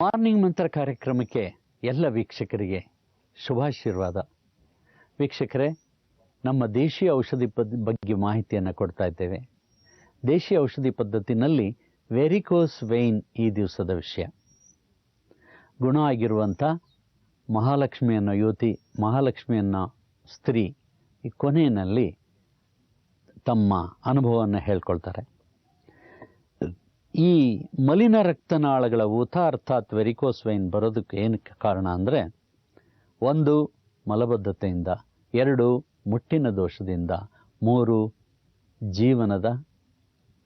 Morning ಮಂತ್ರ ಕಾರ್ಯಕ್ರಮಕ್ಕೆ ಎಲ್ಲ ವೀಕ್ಷಕರಿಗೆ ಶುಭಾಶೀರ್ವಾದ. ವೀಕ್ಷಕರೇ, ನಮ್ಮ ದೇಶೀಯ ಔಷಧಿ ಬಗ್ಗೆ ಮಾಹಿತಿಯನ್ನು ಕೊಡ್ತಾ ಇದ್ದೇವೆ. ದೇಶೀಯ ಔಷಧಿ ಪದ್ಧತಿನಲ್ಲಿ ವೆರಿಕೋಸ್ ವೇನ್ ಈ ದಿವಸದ ವಿಷಯ. ಗುಣ ಆಗಿರುವಂಥ ಮಹಾಲಕ್ಷ್ಮಿಯನ್ನು ಯುವತಿ, ಮಹಾಲಕ್ಷ್ಮಿಯನ್ನು ಸ್ತ್ರೀ ಈ ಕೊನೆಯಲ್ಲಿ ತಮ್ಮ ಅನುಭವವನ್ನು ಹೇಳ್ಕೊಳ್ತಾರೆ. ಈ ಮಲಿನ ರಕ್ತನಾಳಗಳ ಊತ ಅರ್ಥಾತ್ ವೆರಿಕೋಸ್ ವೈನ್ ಬರೋದಕ್ಕೆ ಏನು ಕಾರಣ ಅಂದರೆ, 1 ಮಲಬದ್ಧತೆಯಿಂದ, 2 ಮುಟ್ಟಿನ ದೋಷದಿಂದ, 3 ಜೀವನದ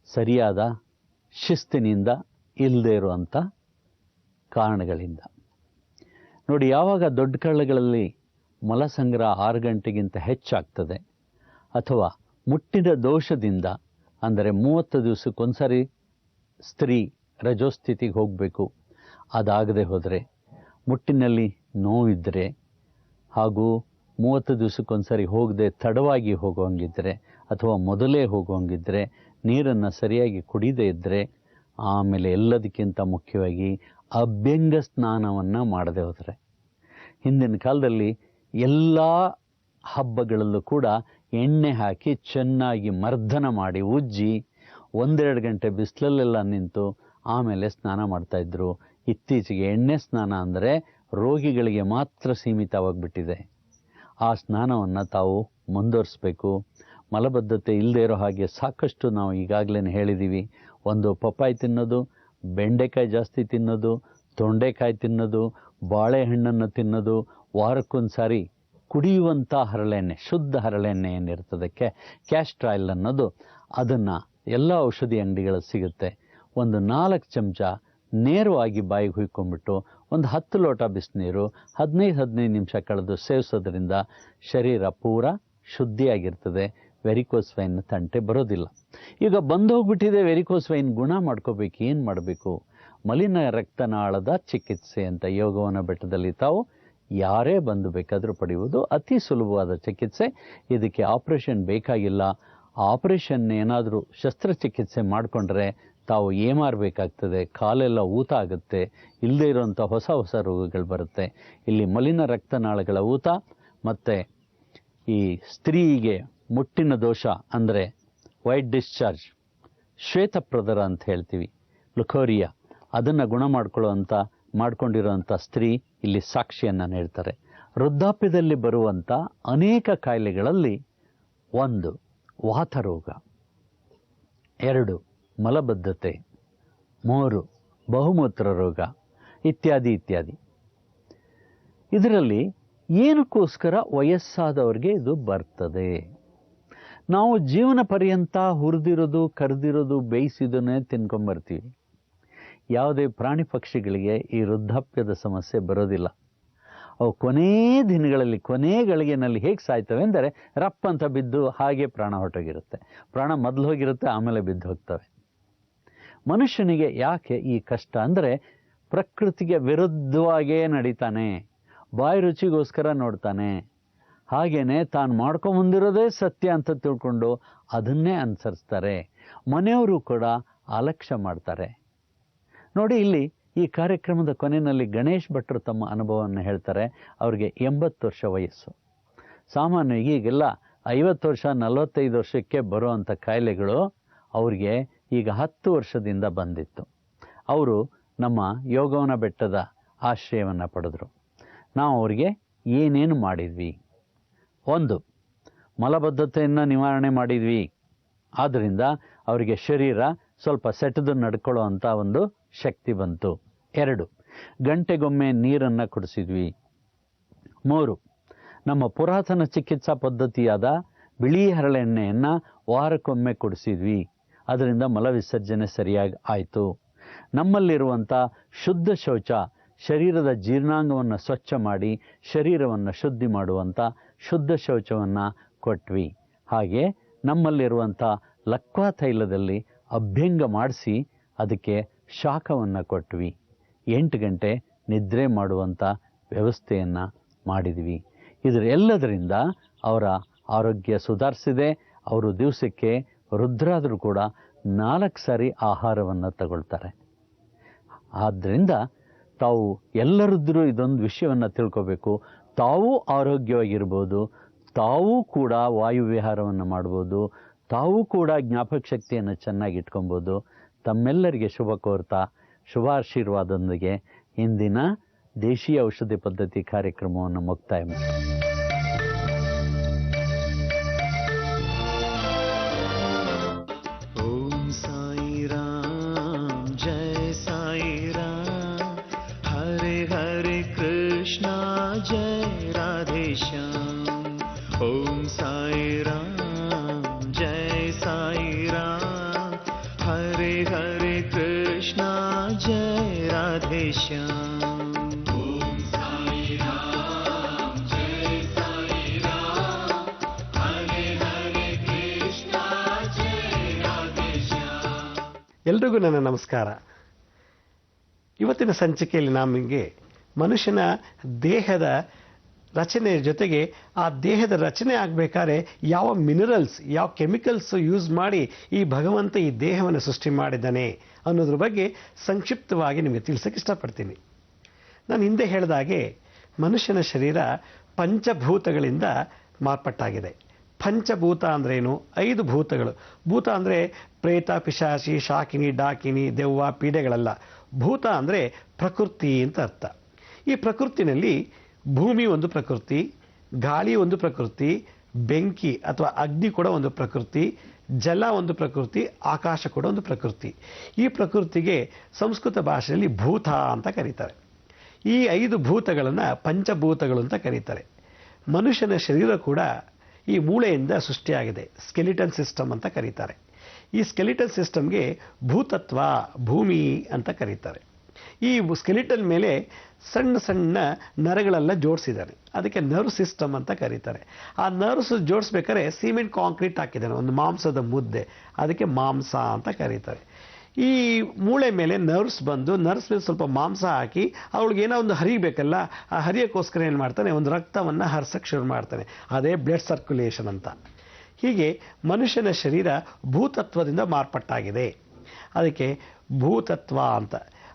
ಸರಿಯಾದ ಶಿಸ್ತಿನಿಂದ ಇಲ್ಲದೆ ಇರುವಂಥ ಕಾರಣಗಳಿಂದ. ನೋಡಿ, ಯಾವಾಗ ದೊಡ್ಡ ಕಳ್ಳಗಳಲ್ಲಿ ಮಲಸಂಗ್ರಹ 6 ಗಂಟೆಗಿಂತ ಹೆಚ್ಚಾಗ್ತದೆ, ಅಥವಾ ಮುಟ್ಟಿನ ದೋಷದಿಂದ ಅಂದರೆ 30 ದಿವಸಕ್ಕೊಂದ್ಸರಿ ಸ್ತ್ರೀ ರಜೋಸ್ಥಿತಿಗೆ ಹೋಗಬೇಕು, ಅದಾಗದೆ ಹೋದರೆ, ಮುಟ್ಟಿನಲ್ಲಿ ನೋವಿದ್ದರೆ ಹಾಗೂ 30 ದಿವಸಕ್ಕೊಂದ್ಸರಿ ಹೋಗದೆ ತಡವಾಗಿ ಹೋಗೋಂಗಿದ್ದರೆ ಅಥವಾ ಮೊದಲೇ ಹೋಗೋಂಗಿದ್ದರೆ, ನೀರನ್ನು ಸರಿಯಾಗಿ ಕುಡಿದೇ ಇದ್ದರೆ, ಆಮೇಲೆ ಎಲ್ಲದಕ್ಕಿಂತ ಮುಖ್ಯವಾಗಿ ಅಭ್ಯಂಗ ಸ್ನಾನವನ್ನು ಮಾಡದೆ ಹೋದರೆ. ಹಿಂದಿನ ಕಾಲದಲ್ಲಿ ಎಲ್ಲ ಹಬ್ಬಗಳಲ್ಲೂ ಕೂಡ ಎಣ್ಣೆ ಹಾಕಿ ಚೆನ್ನಾಗಿ ಮರ್ದನ ಮಾಡಿ ಉಜ್ಜಿ 1-2 ಗಂಟೆ ಬಿಸಿಲಲ್ಲೆಲ್ಲ ನಿಂತು ಆಮೇಲೆ ಸ್ನಾನ ಮಾಡ್ತಾಯಿದ್ರು. ಇತ್ತೀಚೆಗೆ ಎಣ್ಣೆ ಸ್ನಾನ ಅಂದರೆ ರೋಗಿಗಳಿಗೆ ಮಾತ್ರ ಸೀಮಿತವಾಗಿಬಿಟ್ಟಿದೆ. ಆ ಸ್ನಾನವನ್ನು ತಾವು ಮುಂದುವರಿಸಬೇಕು. ಮಲಬದ್ಧತೆ ಇಲ್ಲದೆ ಇರೋ ಹಾಗೆ ಸಾಕಷ್ಟು ನಾವು ಈಗಾಗಲೇ ಹೇಳಿದ್ದೀವಿ. 1 ಪಪ್ಪಾಯಿ ತಿನ್ನೋದು, ಬೆಂಡೆಕಾಯಿ ಜಾಸ್ತಿ ತಿನ್ನೋದು, ತೊಂಡೆಕಾಯಿ ತಿನ್ನೋದು, ಬಾಳೆಹಣ್ಣನ್ನು ತಿನ್ನೋದು, ವಾರಕ್ಕೊಂದು ಸಾರಿ ಕುಡಿಯುವಂಥ ಹರಳೆಣ್ಣೆ, ಶುದ್ಧ ಹರಳೆಣ್ಣೆ ಏನಿರ್ತದೆ, ಕ್ಯಾಸ್ಟರ್ ಆಯಿಲ್ ಅನ್ನೋದು, ಅದನ್ನು ಎಲ್ಲ ಔಷಧಿ ಅಂಗಡಿಗಳಲ್ಲಿ ಸಿಗುತ್ತೆ. 4 ಚಮಚ ನೇರವಾಗಿ ಬಾಯಿಗೆ ಹುಯ್ಕೊಂಡ್ಬಿಟ್ಟು 10 ಲೋಟ ಬಿಸಿನೀರು 15 ನಿಮಿಷ ಕಳೆದು ಸೇವಿಸೋದ್ರಿಂದ ಶರೀರ ಪೂರ ಶುದ್ಧಿಯಾಗಿರ್ತದೆ. ವೆರಿಕೋಸ್ ವೈನ್ ತಂಟೆ ಬರೋದಿಲ್ಲ. ಈಗ ಬಂದೋಗ್ಬಿಟ್ಟಿದೆ ವೆರಿಕೋಸ್ ವೈನ್, ಗುಣ ಮಾಡ್ಕೋಬೇಕು. ಏನು ಮಾಡಬೇಕು? ಮಲಿನ ರಕ್ತನಾಳದ ಚಿಕಿತ್ಸೆ ಅಂತ ಯೋಗವನ ಬೆಟ್ಟದಲ್ಲಿ ತಾವು ಯಾರೇ ಬಂದು ಬೇಕಾದರೂ ಪಡೆಯುವುದು. ಅತಿ ಸುಲಭವಾದ ಚಿಕಿತ್ಸೆ. ಇದಕ್ಕೆ ಆಪರೇಷನ್ ಬೇಕಾಗಿಲ್ಲ. ಆಪರೇಷನ್ ಏನಾದರೂ ಶಸ್ತ್ರಚಿಕಿತ್ಸೆ ಮಾಡಿಕೊಂಡ್ರೆ ತಾವು ಏಮಾರಬೇಕಾಗ್ತದೆ, ಕಾಲೆಲ್ಲ ಊತ ಆಗುತ್ತೆ, ಇಲ್ಲದೇ ಇರುವಂಥ ಹೊಸ ರೋಗಗಳು ಬರುತ್ತೆ. ಇಲ್ಲಿ ಮಲಿನ ರಕ್ತನಾಳಗಳ ಊತ ಮತ್ತು ಈ ಸ್ತ್ರೀಗೆ ಮುಟ್ಟಿನ ದೋಷ ಅಂದರೆ ವೈಟ್ ಡಿಸ್ಚಾರ್ಜ್, ಶ್ವೇತಪ್ರದರ ಅಂತ ಹೇಳ್ತೀವಿ, ಲುಕೋರಿಯಾ, ಅದನ್ನು ಗುಣ ಮಾಡ್ಕೊಂಡಿರೋಂಥ ಸ್ತ್ರೀ ಇಲ್ಲಿ ಸಾಕ್ಷಿಯನ್ನು ನೀಡ್ತಾರೆ. ವೃದ್ಧಾಪ್ಯದಲ್ಲಿ ಬರುವಂಥ ಅನೇಕ ಕಾಯಿಲೆಗಳಲ್ಲಿ 1 ವಾತರೋಗ, 2 ಮಲಬದ್ಧತೆ, 3 ಬಹುಮೂತ್ರ ರೋಗ ಇತ್ಯಾದಿ. ಇದರಲ್ಲಿ ಏನಕ್ಕೋಸ್ಕರ ವಯಸ್ಸಾದವ್ರಿಗೆ ಇದು ಬರ್ತದೆ? ನಾವು ಜೀವನ ಪರ್ಯಂತ ಹುರಿದಿರೋದು, ಕರೆದಿರೋದು, ಬೇಯಿಸಿದನ್ನೇ ತಿನ್ಕೊಂಬರ್ತೀವಿ. ಯಾವುದೇ ಪ್ರಾಣಿ ಪಕ್ಷಿಗಳಿಗೆ ಈ ವೃದ್ಧಾಪ್ಯದ ಸಮಸ್ಯೆ ಬರೋದಿಲ್ಲ. ಅವು ಕೊನೇ ದಿನಗಳಲ್ಲಿ, ಕೊನೇ ಗಳಿಗೆನಲ್ಲಿ ಹೇಗೆ ಸಾಯ್ತವೆ ಅಂದರೆ, ರಪ್ಪಂತ ಬಿದ್ದು ಹಾಗೆ ಪ್ರಾಣ ಹೊರಟೋಗಿರುತ್ತೆ. ಪ್ರಾಣ ಮೊದಲು ಹೋಗಿರುತ್ತೆ, ಆಮೇಲೆ ಬಿದ್ದು ಹೋಗ್ತವೆ. ಮನುಷ್ಯನಿಗೆ ಯಾಕೆ ಈ ಕಷ್ಟ ಅಂದರೆ, ಪ್ರಕೃತಿಗೆ ವಿರುದ್ಧವಾಗೇ ನಡೀತಾನೆ, ಬಾಯಿ ರುಚಿಗೋಸ್ಕರ ನೋಡ್ತಾನೆ. ಹಾಗೇನೆ ತಾನು ಮಾಡ್ಕೊಂಬಂದಿರೋದೇ ಸತ್ಯ ಅಂತ ತಿಳ್ಕೊಂಡು ಅದನ್ನೇ ಅನುಸರಿಸ್ತಾರೆ. ಮನೆಯವರು ಕೂಡ ಅಲಕ್ಷ್ಯ ಮಾಡ್ತಾರೆ. ನೋಡಿ, ಇಲ್ಲಿ ಈ ಕಾರ್ಯಕ್ರಮದ ಕೊನೆಯಲ್ಲಿ ಗಣೇಶ್ ಭಟ್ರು ತಮ್ಮ ಅನುಭವವನ್ನು ಹೇಳ್ತಾರೆ. ಅವ್ರಿಗೆ 80 ವರ್ಷ ವಯಸ್ಸು. ಸಾಮಾನ್ಯವಾಗಿ ಈಗೆಲ್ಲ 50 ವರ್ಷ 45 ವರ್ಷಕ್ಕೆ ಬರುವಂಥ ಕಾಯಿಲೆಗಳು ಅವ್ರಿಗೆ ಈಗ 10 ವರ್ಷದಿಂದ ಬಂದಿತ್ತು. ಅವರು ನಮ್ಮ ಯೋಗವನ ಬೆಟ್ಟದ ಆಶ್ರಯವನ್ನು ಪಡೆದರು. ನಾವು ಅವರಿಗೆ ಏನೇನು ಮಾಡಿದ್ವಿ? 1, ಮಲಬದ್ಧತೆಯನ್ನು ನಿವಾರಣೆ ಮಾಡಿದ್ವಿ. ಆದ್ದರಿಂದ ಅವರಿಗೆ ಶರೀರ ಸ್ವಲ್ಪ ಸೆಟೆದು ನಡ್ಕೊಳ್ಳೋ ಅಂಥ ಒಂದು ಶಕ್ತಿ ಬಂತು. 2, ಗಂಟೆಗೊಮ್ಮೆ ನೀರನ್ನು ಕುಡಿಸಿದ್ವಿ. 3, ನಮ್ಮ ಪುರಾತನ ಚಿಕಿತ್ಸಾ ಪದ್ಧತಿಯಾದ ಬಿಳಿ ಹರಳೆಣ್ಣೆಯನ್ನು ವಾರಕ್ಕೊಮ್ಮೆ ಕುಡಿಸಿದ್ವಿ. ಅದರಿಂದ ಮಲವಿಸರ್ಜನೆ ಸರಿಯಾಗಿ ಆಯಿತು. ನಮ್ಮಲ್ಲಿರುವಂಥ ಶುದ್ಧ ಶೌಚ ಶರೀರದ ಜೀರ್ಣಾಂಗವನ್ನು ಸ್ವಚ್ಛ ಮಾಡಿ ಶರೀರವನ್ನು ಶುದ್ಧಿ ಮಾಡುವಂಥ ಶುದ್ಧ ಶೌಚವನ್ನು ಕೊಟ್ವಿ. ಹಾಗೆ ನಮ್ಮಲ್ಲಿರುವಂಥ ಲಕ್ವಾ ತೈಲದಲ್ಲಿ ಅಭ್ಯಂಗ ಮಾಡಿಸಿ ಅದಕ್ಕೆ ಶಾಖವನ್ನು ಕೊಟ್ವಿ. 8 ಗಂಟೆ ನಿದ್ರೆ ಮಾಡುವಂಥ ವ್ಯವಸ್ಥೆಯನ್ನು ಮಾಡಿದ್ವಿ. ಇದರೆಲ್ಲದರಿಂದ ಅವರ ಆರೋಗ್ಯ ಸುಧಾರಿಸಿದೆ. ಅವರು ದಿವಸಕ್ಕೆ ವೃದ್ಧರಾದರೂ ಕೂಡ 4 ಸಾರಿ ಆಹಾರವನ್ನು ತಗೊಳ್ತಾರೆ. ಆದ್ದರಿಂದ ತಾವು ಎಲ್ಲರದ್ರೂ ಇದೊಂದು ವಿಷಯವನ್ನು ತಿಳ್ಕೋಬೇಕು. ತಾವೂ ಆರೋಗ್ಯವಾಗಿರ್ಬೋದು, ತಾವೂ ಕೂಡ ವಾಯುವಿಹಾರವನ್ನು ಮಾಡ್ಬೋದು, ತಾವೂ ಕೂಡ ಜ್ಞಾಪಕ ಶಕ್ತಿಯನ್ನು ಚೆನ್ನಾಗಿ ಇಟ್ಕೊಬೋದು. ತಮ್ಮೆಲ್ಲರಿಗೆ ಶುಭ ಕೋರ್ತಾ ಶುಭಾಶೀರ್ವಾದದೊಂದಿಗೆ ಇಂದಿನ ದೇಶೀಯ ಔಷಧಿ ಪದ್ಧತಿ ಕಾರ್ಯಕ್ರಮವನ್ನು ಮುಕ್ತಾಯ ಮಾಡಿ. ಓಂ ಸಾಯಿ ರಾಮ್ ಜಯ ಸಾಯಿ ರಾಮ್, ಹರೆ ಹರೆ ಕೃಷ್ಣ ಜಯ ರಾಧೆ ಶ್ಯಾಮ್. ಓಂ ಸಾಯಿ ರಾಮ್ ಜಯ ಸಾಯಿ ರಾಮ್, ಹರೆ ಹರೆ ಕೃಷ್ಣ ಜಯ ರಾಧೆ ಶ್ಯಾಮ್. ಎಲ್ರಿಗೂ ನನ್ನ ನಮಸ್ಕಾರ. ಇವತ್ತಿನ ಸಂಚಿಕೆಯಲ್ಲಿ ನಮಗೆ ಮನುಷ್ಯನ ದೇಹದ ರಚನೆಯ ಜೊತೆಗೆ ಆ ದೇಹದ ರಚನೆ ಆಗಬೇಕಾದ್ರೆ ಯಾವ ಮಿನರಲ್ಸ್, ಯಾವ ಕೆಮಿಕಲ್ಸ್ ಯೂಸ್ ಮಾಡಿ ಈ ಭಗವಂತ ಈ ದೇಹವನ್ನು ಸೃಷ್ಟಿ ಮಾಡಿದ್ದಾನೆ ಅನ್ನೋದ್ರ ಬಗ್ಗೆ ಸಂಕ್ಷಿಪ್ತವಾಗಿ ನಿಮಗೆ ತಿಳಿಸೋಕೆ ಇಷ್ಟಪಡ್ತೀನಿ. ನಾನು ಹಿಂದೆ ಹೇಳಿದಾಗೆ ಮನುಷ್ಯನ ಶರೀರ ಪಂಚಭೂತಗಳಿಂದ ಮಾರ್ಪಟ್ಟಾಗಿದೆ. ಪಂಚಭೂತ ಅಂದ್ರೇನು? 5 ಭೂತಗಳು. ಭೂತ ಅಂದರೆ ಪ್ರೇತ, ಪಿಶಾಚಿ, ಶಾಕಿನಿ, ಡಾಕಿನಿ, ದೆವ್ವ, ಪೀಡೆಗಳಲ್ಲ. ಭೂತ ಅಂದರೆ ಪ್ರಕೃತಿ ಅಂತ ಅರ್ಥ. ಈ ಪ್ರಕೃತಿನಲ್ಲಿ ಭೂಮಿ ಒಂದು ಪ್ರಕೃತಿ, ಗಾಳಿ ಒಂದು ಪ್ರಕೃತಿ, ಬೆಂಕಿ ಅಥವಾ ಅಗ್ನಿ ಕೂಡ ಒಂದು ಪ್ರಕೃತಿ, ಜಲ ಒಂದು ಪ್ರಕೃತಿ, ಆಕಾಶ ಕೂಡ ಒಂದು ಪ್ರಕೃತಿ. ಈ ಪ್ರಕೃತಿಗೆ ಸಂಸ್ಕೃತ ಭಾಷೆಯಲ್ಲಿ ಭೂತ ಅಂತ ಕರೀತಾರೆ. ಈ 5 ಭೂತಗಳನ್ನು ಪಂಚಭೂತಗಳು ಅಂತ ಕರೀತಾರೆ. ಮನುಷ್ಯನ ಶರೀರ ಕೂಡ ಈ ಮೂಳೆಯಿಂದ ಸೃಷ್ಟಿಯಾಗಿದೆ. ಸ್ಕೆಲಿಟನ್ ಸಿಸ್ಟಮ್ ಅಂತ ಕರೀತಾರೆ. ಈ ಸ್ಕೆಲಿಟನ್ ಸಿಸ್ಟಮ್ಗೆ ಭೂತತ್ವ, ಭೂಮಿ ಅಂತ ಕರೀತಾರೆ. ಈ ಸ್ಕೆಲಿಟನ್ ಮೇಲೆ ಸಣ್ಣ ಸಣ್ಣ ನರಗಳೆಲ್ಲ ಜೋಡಿಸಿದ್ದಾರೆ. ಅದಕ್ಕೆ ನರ್ವ್ ಸಿಸ್ಟಮ್ ಅಂತ ಕರೀತಾರೆ. ಆ ನರ್ವ್ಸ್ ಜೋಡಿಸ್ಬೇಕಾದ್ರೆ ಸಿಮೆಂಟ್ ಕಾಂಕ್ರೀಟ್ ಹಾಕಿದ್ದಾನೆ, ಒಂದು ಮಾಂಸದ ಮುದ್ದೆ, ಅದಕ್ಕೆ ಮಾಂಸ ಅಂತ ಕರೀತಾರೆ. ಈ ಮೂಳೆ ಮೇಲೆ ನರ್ವ್ಸ್ ಬಂದು, ನರ್ವ್ಸ್ ಮೇಲೆ ಸ್ವಲ್ಪ ಮಾಂಸ ಹಾಕಿ ಅವಳಿಗೆ ಏನೋ ಒಂದು ಹರಿಬೇಕಲ್ಲ, ಆ ಹರಿಯಕ್ಕೋಸ್ಕರ ಏನು ಮಾಡ್ತಾನೆ, ಒಂದು ರಕ್ತವನ್ನು ಹರಿಸಕ್ಕೆ ಶುರು ಮಾಡ್ತಾನೆ. ಅದೇ ಬ್ಲಡ್ ಸರ್ಕ್ಯುಲೇಷನ್ ಅಂತ. ಹೀಗೆ ಮನುಷ್ಯನ ಶರೀರ ಭೂತತ್ವದಿಂದ ಮಾರ್ಪಟ್ಟಾಗಿದೆ. ಅದಕ್ಕೆ ಭೂತತ್ವ ಅಂತ.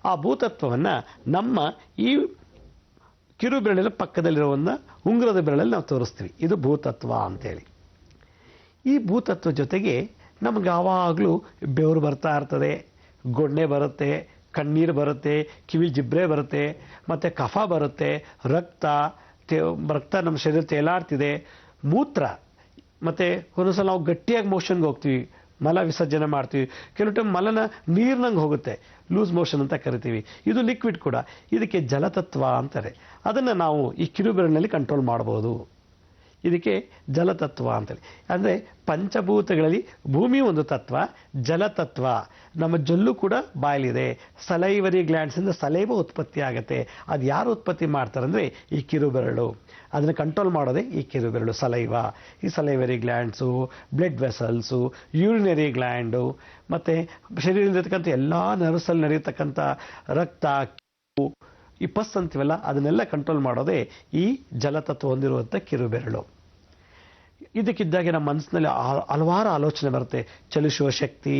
ಆ ಭೂತತ್ವವನ್ನು ನಮ್ಮ ಈ ಕಿರು ಬೆರಳಿನ ಪಕ್ಕದಲ್ಲಿರೋವನ್ನ ಉಂಗುರದ ಬೆರಳಲ್ಲಿ ನಾವು ತೋರಿಸ್ತೀವಿ. ಇದು ಭೂತತ್ವ ಅಂತೇಳಿ. ಈ ಭೂತತ್ವ ಜೊತೆಗೆ ನಮ್ಗೆ ಯಾವಾಗಲೂ ಬೆವರು ಬರ್ತಾ ಇರ್ತದೆ, ಗೊಣ್ಣೆ ಬರುತ್ತೆ, ಕಣ್ಣೀರು ಬರುತ್ತೆ, ಕಿವಿ ಜಿಬ್ರೆ ಬರುತ್ತೆ, ಮತ್ತು ಕಫ ಬರುತ್ತೆ, ರಕ್ತ ನಮ್ಮ ಶರೀರ ತೇಲಾಡ್ತಿದೆ, ಮೂತ್ರ, ಮತ್ತು ಒಂದೊಂದ್ಸಲ ನಾವು ಗಟ್ಟಿಯಾಗಿ ಮೋಷನ್ಗೆ ಹೋಗ್ತೀವಿ, ಮಲ ವಿಸರ್ಜನೆ ಮಾಡ್ತೀವಿ. ಕೆಲವು ಟೈಮ್ ಮಲನ ನೀರಿನಂಗೆ ಹೋಗುತ್ತೆ, ಲೂಸ್ ಮೋಷನ್ ಅಂತ ಕರಿತೀವಿ. ಇದು ಲಿಕ್ವಿಡ್ ಕೂಡ. ಇದಕ್ಕೆ ಜಲತತ್ವ ಅಂತಾರೆ. ಅದನ್ನು ನಾವು ಈ ಕಿರುಬೆರಳಿನಲ್ಲಿ ಕಂಟ್ರೋಲ್ ಮಾಡ್ಬೋದು. ಇದಕ್ಕೆ ಜಲತತ್ವ ಅಂತೇಳಿ. ಅಂದರೆ ಪಂಚಭೂತಗಳಲ್ಲಿ ಭೂಮಿ ಒಂದು ತತ್ವ, ಜಲತತ್ವ. ನಮ್ಮ ಜೊಲ್ಲು ಕೂಡ ಬಾಯಲಿದೆ. ಸಲೈವರಿ ಗ್ಲ್ಯಾಂಡ್ಸಿಂದ ಸಲೈವ ಉತ್ಪತ್ತಿ ಆಗುತ್ತೆ. ಅದು ಯಾರು ಉತ್ಪತ್ತಿ ಮಾಡ್ತಾರೆ ಅಂದರೆ ಈ ಕಿರುಬೆರಳು. ಅದನ್ನು ಕಂಟ್ರೋಲ್ ಮಾಡೋದೇ ಈ ಕಿರುಬೆರಳು, ಸಲೈವ. ಈ salivary glands, blood vessels, urinary gland, ಮತ್ತು ಶರೀರದಲ್ಲಿರ್ತಕ್ಕಂಥ ಎಲ್ಲ ನರ್ವ್ಸಲ್ಲಿ ನಡೆಯತಕ್ಕಂಥ ರಕ್ತ, ಈ ಪಸ್ ಅಂತೀವಲ್ಲ, ಅದನ್ನೆಲ್ಲ ಕಂಟ್ರೋಲ್ ಮಾಡೋದೇ ಈ ಜಲತತ್ವ ಹೊಂದಿರುವಂಥ ಕಿರುಬೆರಳು. ಇದಕ್ಕಿದ್ದಾಗೆ ನಮ್ಮ ಮನಸ್ಸಿನಲ್ಲಿ ಹಲವಾರು ಆಲೋಚನೆ ಬರುತ್ತೆ. ಚಲಿಸುವ ಶಕ್ತಿ,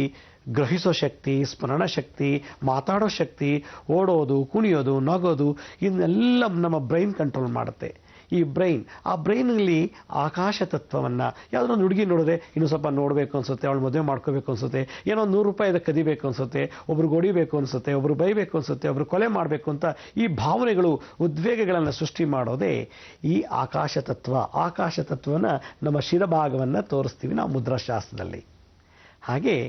ಗ್ರಹಿಸೋ ಶಕ್ತಿ, ಸ್ಮರಣ ಶಕ್ತಿ, ಮಾತಾಡೋ ಶಕ್ತಿ, ಓಡೋದು, ಕುಣಿಯೋದು, ನಗೋದು, ಇದನ್ನೆಲ್ಲ ನಮ್ಮ ಬ್ರೈನ್ ಕಂಟ್ರೋಲ್ ಮಾಡುತ್ತೆ. ಈ ಆ ಬ್ರೈನಲ್ಲಿ ಆಕಾಶ ತತ್ವವನ್ನು, ಯಾವುದೋ ಒಂದು ಹುಡುಗಿ ನೋಡಿದ್ರೆ ಇನ್ನೂ ಸ್ವಲ್ಪ ನೋಡಬೇಕು ಅನಿಸುತ್ತೆ, ಅವಳು ಮದುವೆ ಮಾಡ್ಕೋಬೇಕು ಅನಿಸುತ್ತೆ, ಏನೋ ₹100 ಕದಿಬೇಕು ಅನಿಸುತ್ತೆ, ಒಬ್ರಿಗೆ ಹೊಡಿಬೇಕು ಅನಿಸುತ್ತೆ, ಒಬ್ರು ಬೈಬೇಕು ಅನಿಸುತ್ತೆ, ಒಬ್ರು ಕೊಲೆ ಮಾಡಬೇಕು ಅಂತ ಈ ಭಾವನೆಗಳು, ಉದ್ವೇಗಗಳನ್ನು ಸೃಷ್ಟಿ ಮಾಡೋದೇ ಈ ಆಕಾಶ ತತ್ವ. ಆಕಾಶ ತತ್ವನ ನಮ್ಮ ಶಿರಭಾಗವನ್ನು ತೋರಿಸ್ತೀವಿ ನಾವು ಮುದ್ರಾಶಾಸ್ತ್ರದಲ್ಲಿ. ಹಾಗೆ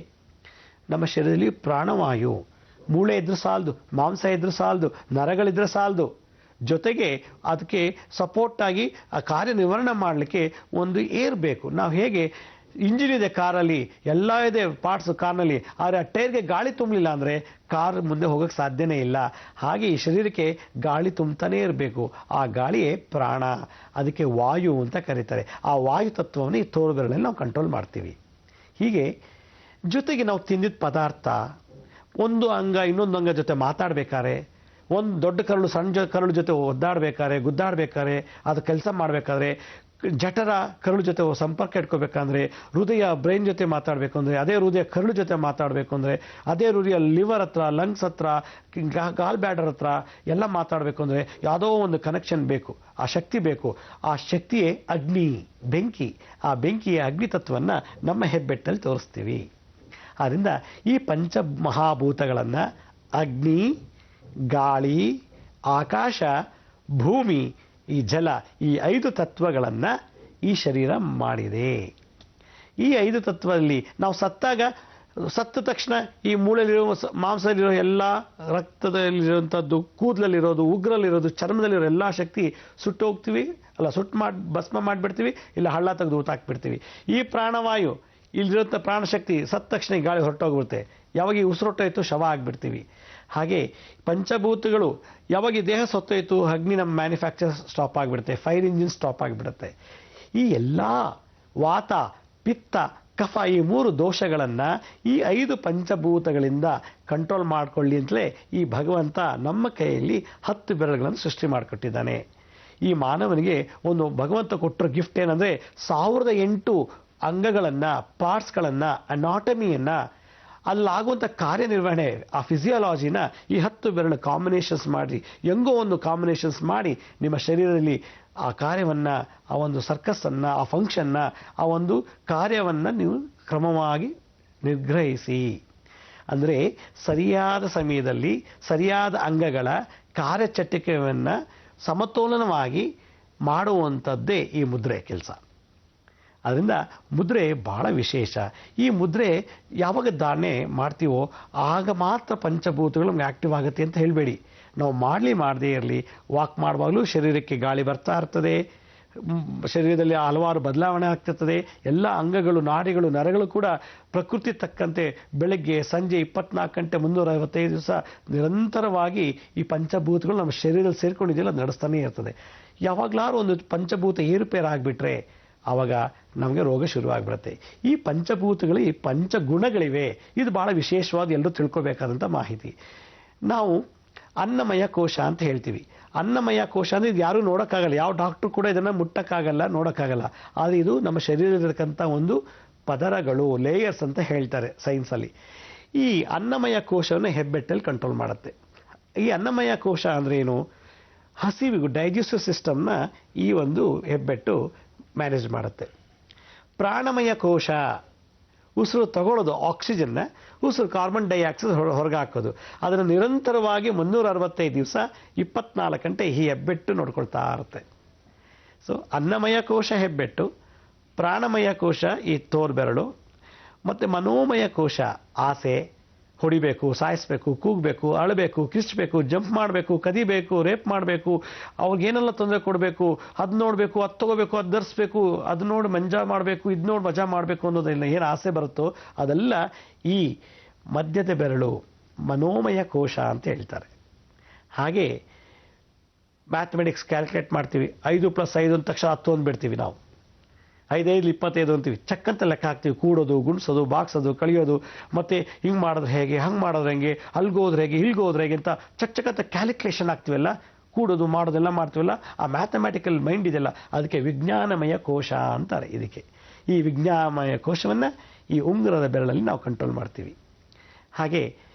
ನಮ್ಮ ಶರೀರದಲ್ಲಿ ಪ್ರಾಣವಾಯು, ಮೂಳೆ ಇದ್ರೂ ಸಾಲದು, ಮಾಂಸ ಇದ್ರೂ ಸಾಲದು, ನರಗಳಿದ್ರೆ ಸಾಲದು, ಜೊತೆಗೆ ಅದಕ್ಕೆ ಸಪೋರ್ಟಾಗಿ ಆ ಕಾರ್ಯನಿರ್ವಹಣೆ ಮಾಡಲಿಕ್ಕೆ ಒಂದು ಏರ್ ಬೇಕು. ನಾವು ಹೇಗೆ ಇಂಜಿನ್ ಇದೆ ಕಾರಲ್ಲಿ, ಎಲ್ಲ ಇದೆ ಪಾರ್ಟ್ಸ್ ಕಾರ್ನಲ್ಲಿ, ಆದರೆ ಆ ಟೈರ್ಗೆ ಗಾಳಿ ತುಂಬಲಿಲ್ಲ ಅಂದರೆ ಕಾರ್ ಮುಂದೆ ಹೋಗೋಕ್ಕೆ ಸಾಧ್ಯನೇ ಇಲ್ಲ. ಹಾಗೆ ಈ ಶರೀರಕ್ಕೆ ಗಾಳಿ ತುಂಬತಾನೇ ಇರಬೇಕು. ಆ ಗಾಳಿಯೇ ಪ್ರಾಣ. ಅದಕ್ಕೆ ವಾಯು ಅಂತ ಕರೀತಾರೆ. ಆ ವಾಯು ತತ್ವವನ್ನು ಈ ತೋರು ಬೆರಳಲ್ಲಿ ನಾವು ಕಂಟ್ರೋಲ್ ಮಾಡ್ತೀವಿ. ಹೀಗೆ ಜೊತೆಗೆ ನಾವು ತಿಂದಿದ್ದ ಪದಾರ್ಥ, ಒಂದು ಅಂಗ ಇನ್ನೊಂದು ಅಂಗ ಜೊತೆ ಮಾತಾಡಬೇಕಾದ್ರೆ, ಒಂದು ದೊಡ್ಡ ಕರಳು ಸಣ್ಣ ಕರಳು ಜೊತೆ ಒದ್ದಾಡಬೇಕಾದ್ರೆ, ಗುದ್ದಾಡಬೇಕಾದ್ರೆ, ಅದು ಕೆಲಸ ಮಾಡಬೇಕಾದ್ರೆ, ಜಠರ ಕರುಳು ಜೊತೆ ಸಂಪರ್ಕ ಇಟ್ಕೋಬೇಕಂದ್ರೆ, ಹೃದಯ ಬ್ರೈನ್ ಜೊತೆ ಮಾತಾಡಬೇಕು ಅಂದರೆ, ಅದೇ ಹೃದಯ ಕರುಳು ಜೊತೆ ಮಾತಾಡಬೇಕು ಅಂದರೆ, ಅದೇ ಹೃದಯ ಲಿವರ್ ಹತ್ರ, ಲಂಗ್ಸ್ ಹತ್ರ, ಗಾಲ್ ಬ್ಯಾಡರ್ ಹತ್ರ ಎಲ್ಲ ಮಾತಾಡಬೇಕು ಅಂದರೆ ಯಾವುದೋ ಒಂದು ಕನೆಕ್ಷನ್ ಬೇಕು, ಆ ಶಕ್ತಿ ಬೇಕು. ಆ ಶಕ್ತಿಯೇ ಅಗ್ನಿ, ಬೆಂಕಿ. ಆ ಬೆಂಕಿಯ ಅಗ್ನಿ ತತ್ವವನ್ನು ನಮ್ಮ ಹೆಬ್ಬೆಟ್ಟಲ್ಲಿ ತೋರಿಸ್ತೀವಿ. ಆದ್ದರಿಂದ ಈ ಪಂಚಮಹಾಭೂತಗಳನ್ನು ಅಗ್ನಿ, ಗಾಳಿ, ಆಕಾಶ, ಭೂಮಿ, ಈ ಜಲ, ಈ 5 ತತ್ವಗಳನ್ನು ಈ ಶರೀರ ಮಾಡಿದೆ. ಈ 5 ತತ್ವದಲ್ಲಿ ನಾವು ಸತ್ತ ತಕ್ಷಣ ಈ ಮೂಳೆಯಲ್ಲಿರೋ, ಮಾಂಸದಲ್ಲಿರೋ ಎಲ್ಲ, ರಕ್ತದಲ್ಲಿರುವಂಥದ್ದು, ಕೂದಲಲ್ಲಿರೋದು, ಉಗ್ರಲ್ಲಿರೋದು, ಚರ್ಮದಲ್ಲಿರೋ ಎಲ್ಲ ಶಕ್ತಿ ಸುಟ್ಟು ಹೋಗ್ತೀವಿ, ಭಸ್ಮ ಮಾಡಿಬಿಡ್ತೀವಿ, ಇಲ್ಲ ಹಳ್ಳ ತೆಗೆದು ಊತಾಕ್ಬಿಡ್ತೀವಿ. ಈ ಪ್ರಾಣವಾಯು, ಇಲ್ಲಿರುವಂಥ ಪ್ರಾಣಶಕ್ತಿ ಸತ್ತ ತಕ್ಷಣ ಗಾಳಿ ಹೊರಟೋಗ್ಬಿಡುತ್ತೆ. ಯಾವಾಗ ಈ ಉಸಿರೊಟ್ಟೋಯ್ತು ಶವ ಆಗಿಬಿಡ್ತೀವಿ. ಹಾಗೆ ಪಂಚಭೂತಗಳು ಯಾವಾಗ ಈ ದೇಹ ಸತ್ತೋಯ್ತು, ಅಗ್ನಿ ನಮ್ಮ ಮ್ಯಾನುಫ್ಯಾಕ್ಚರ್ ಸ್ಟಾಪ್ ಆಗಿಬಿಡುತ್ತೆ, ಫೈರ್ ಇಂಜಿನ್ ಸ್ಟಾಪ್ ಆಗಿಬಿಡುತ್ತೆ. ಈ ಎಲ್ಲ ವಾತ, ಪಿತ್ತ, ಕಫ, ಈ 3 ದೋಷಗಳನ್ನು ಈ 5 ಪಂಚಭೂತಗಳಿಂದ ಕಂಟ್ರೋಲ್ ಮಾಡಿಕೊಳ್ಳಿ ಅಂತಲೇ ಈ ಭಗವಂತ ನಮ್ಮ ಕೈಯಲ್ಲಿ 10 ಬೆರಳುಗಳನ್ನು ಸೃಷ್ಟಿ ಮಾಡಿಕೊಟ್ಟಿದ್ದಾನೆ. ಈ ಮಾನವನಿಗೆ ಒಂದು ಭಗವಂತ ಕೊಟ್ಟರು ಗಿಫ್ಟ್ ಏನಂದರೆ 1008 ಅಂಗಗಳನ್ನು, ಪಾರ್ಟ್ಸ್ಗಳನ್ನು, ಅನಾಟಮಿಯನ್ನು, ಅಲ್ಲಾಗುವಂಥ ಕಾರ್ಯನಿರ್ವಹಣೆ, ಆ ಫಿಸಿಯಾಲಜಿನ ಈ 10 ಬೆರಳು ಕಾಂಬಿನೇಷನ್ಸ್ ಮಾಡಿ, ಹೆಂಗೋ ಒಂದು ಕಾಂಬಿನೇಷನ್ಸ್ ಮಾಡಿ ನಿಮ್ಮ ಶರೀರದಲ್ಲಿ ಆ ಕಾರ್ಯವನ್ನು, ಆ ಒಂದು ಸರ್ಕಸ್ಸನ್ನು, ಆ ಫಂಕ್ಷನ್ನ, ಆ ಒಂದು ಕಾರ್ಯವನ್ನು ನೀವು ಕ್ರಮವಾಗಿ ನಿರ್ಗ್ರಹಿಸಿ. ಅಂದರೆ ಸರಿಯಾದ ಸಮಯದಲ್ಲಿ ಸರಿಯಾದ ಅಂಗಗಳ ಕಾರ್ಯಚಟುವಟಿಕೆಯನ್ನು ಸಮತೋಲನವಾಗಿ ಮಾಡುವಂಥದ್ದೇ ಈ ಮುದ್ರೆ ಕೆಲಸ. ಅದರಿಂದ ಮುದ್ರೆ ಬಹಳ ವಿಶೇಷ. ಈ ಮುದ್ರೆ ಯಾವಾಗ ಧಾರಣೆ ಮಾಡ್ತೀವೋ ಆಗ ಮಾತ್ರ ಪಂಚಭೂತಗಳು ನಮ್ಗೆ ಆಕ್ಟಿವ್ ಆಗುತ್ತೆ ಅಂತ ಹೇಳಬೇಡಿ. ನಾವು ಮಾಡದೇ ಇರಲಿ, ವಾಕ್ ಮಾಡುವಾಗಲೂ ಶರೀರಕ್ಕೆ ಗಾಳಿ ಬರ್ತಾ ಇರ್ತದೆ, ಶರೀರದಲ್ಲಿ ಹಲವಾರು ಬದಲಾವಣೆ ಆಗ್ತಿರ್ತದೆ. ಎಲ್ಲ ಅಂಗಗಳು, ನಾಡಿಗಳು, ನರಗಳು ಕೂಡ ಪ್ರಕೃತಿ ತಕ್ಕಂತೆ ಬೆಳಗ್ಗೆ ಸಂಜೆ 24 ಗಂಟೆ 365 ದಿವಸ ನಿರಂತರವಾಗಿ ಈ ಪಂಚಭೂತಗಳು ನಮ್ಮ ಶರೀರದಲ್ಲಿ ಸೇರ್ಕೊಂಡಿದೆಯಲ್ಲ ನಡೆಸ್ತಾನೆ ಇರ್ತದೆ. ಯಾವಾಗಲಾರು ಒಂದು ಪಂಚಭೂತ ಏರುಪೇರು ಆಗಿಬಿಟ್ರೆ ಆವಾಗ ನಮಗೆ ರೋಗ ಶುರುವಾಗ್ಬಿಡುತ್ತೆ. ಈ ಪಂಚಭೂತಗಳು, ಈ ಪಂಚಗುಣಗಳಿವೆ. ಇದು ಭಾಳ ವಿಶೇಷವಾದ ಎಲ್ಲರೂ ತಿಳ್ಕೊಬೇಕಾದಂಥ ಮಾಹಿತಿ. ನಾವು ಅನ್ನಮಯ ಕೋಶ ಅಂತ ಹೇಳ್ತೀವಿ. ಅನ್ನಮಯ ಕೋಶ ಅಂದರೆ ಇದು ಯಾರೂ ನೋಡೋಕ್ಕಾಗಲ್ಲ, ಯಾವ ಡಾಕ್ಟ್ರು ಕೂಡ ಇದನ್ನು ಮುಟ್ಟಕ್ಕಾಗಲ್ಲ, ನೋಡೋಕ್ಕಾಗಲ್ಲ. ಆದರೆ ಇದು ನಮ್ಮ ಶರೀರದಲ್ಲಿರತಕ್ಕಂಥ ಒಂದು ಪದರಗಳು, ಲೇಯರ್ಸ್ ಅಂತ ಹೇಳ್ತಾರೆ ಸೈನ್ಸಲ್ಲಿ. ಈ ಅನ್ನಮಯ ಕೋಶವನ್ನು ಹೆಬ್ಬೆಟ್ಟಲ್ಲಿ ಕಂಟ್ರೋಲ್ ಮಾಡುತ್ತೆ. ಈ ಅನ್ನಮಯ ಕೋಶ ಅಂದರೆ ಏನು? ಹಸಿವಿಗೂ ಡೈಜೆಸ್ಟಿವ್ ಸಿಸ್ಟಮ್ನ ಈ ಒಂದು ಹೆಬ್ಬೆಟ್ಟು ಮ್ಯಾನೇಜ್ ಮಾಡುತ್ತೆ. ಪ್ರಾಣಮಯ ಕೋಶ ಉಸಿರು ತಗೊಳ್ಳೋದು, ಆಕ್ಸಿಜನ್ನ, ಉಸಿರು ಕಾರ್ಬನ್ ಡೈಆಕ್ಸೈಡ್ ಹೊರಗೆ ಹಾಕೋದು. ಅದನ್ನು ನಿರಂತರವಾಗಿ 365 ದಿವಸ 24 ಗಂಟೆ ಈ ಹೆಬ್ಬೆಟ್ಟು ನೋಡ್ಕೊಳ್ತಾ ಇರುತ್ತೆ. ಸೊ ಅನ್ನಮಯ ಕೋಶ ಹೆಬ್ಬೆಟ್ಟು, ಪ್ರಾಣಮಯ ಕೋಶ ಈ ತೋರ್ಬೆರಳು, ಮತ್ತು ಮನೋಮಯ ಕೋಶ ಆಸೆ, ಹೊಡಿಬೇಕು, ಸಾಯಿಸಬೇಕು, ಕೂಗಬೇಕು, ಅಳಬೇಕು, ಕಿರ್ಚಬೇಕು, ಜಂಪ್ ಮಾಡಬೇಕು, ಕದಿಬೇಕು, ರೇಪ್ ಮಾಡಬೇಕು, ಅವ್ರಿಗೇನೆಲ್ಲ ತೊಂದರೆ ಕೊಡಬೇಕು, ಅದು ನೋಡಬೇಕು, ಅದು ತಗೋಬೇಕು, ಅದು ಧರಿಸ್ಬೇಕು, ಅದು ನೋಡಿ ಮಂಜಾ ಮಾಡಬೇಕು, ಇದು ನೋಡಿ ಮಜಾ ಮಾಡಬೇಕು ಅನ್ನೋದಿಲ್ಲ. ಏನು ಆಸೆ ಬರುತ್ತೋ ಅದೆಲ್ಲ ಈ ಮಧ್ಯದ ಬೆರಳು ಮನೋಮಯ ಕೋಶ ಅಂತ ಹೇಳ್ತಾರೆ. ಹಾಗೆ ಮ್ಯಾಥಮೆಟಿಕ್ಸ್ ಕ್ಯಾಲ್ಕುಲೇಟ್ ಮಾಡ್ತೀವಿ. 5+5 ಅಂದ ತಕ್ಷಣ 10 ಅಂದ್ಬಿಡ್ತೀವಿ ನಾವು. 5×5 25 ಅಂತೀವಿ. ಚಕ್ಕಂತ ಲೆಕ್ಕ ಹಾಕ್ತೀವಿ. ಕೂಡೋದು, ಗುಣಿಸೋದು, ಬಾಗ್ಸೋದು, ಕಳಿಯೋದು, ಮತ್ತು ಹಿಂಗೆ ಮಾಡಿದ್ರೆ ಹೇಗೆ, ಹಂಗೆ ಮಾಡಿದ್ರೆ ಹೆಂಗೆ, ಅಲ್ಗೋದ್ರೆ ಹೇಗೆ, ಇಲ್ಗೋದ್ರೆ ಹೇಗೆ ಅಂತ ಚಕ್ಕಂತ ಕ್ಯಾಲ್ಕುಲೇಷನ್ ಆಗ್ತೀವಲ್ಲ, ಕೂಡೋದು ಮಾಡೋದೆಲ್ಲ ಮಾಡ್ತೀವಲ್ಲ, ಆ ಮ್ಯಾಥಮೆಟಿಕಲ್ ಮೈಂಡ್ ಇದೆಲ್ಲ, ಅದಕ್ಕೆ ವಿಜ್ಞಾನಮಯ ಕೋಶ ಅಂತಾರೆ. ಇದಕ್ಕೆ ಈ ವಿಜ್ಞಾನಮಯ ಕೋಶವನ್ನು ಈ ಉಂಗುರದ ಬೆರಳಲ್ಲಿ ನಾವು ಕಂಟ್ರೋಲ್ ಮಾಡ್ತೀವಿ. ಹಾಗೆ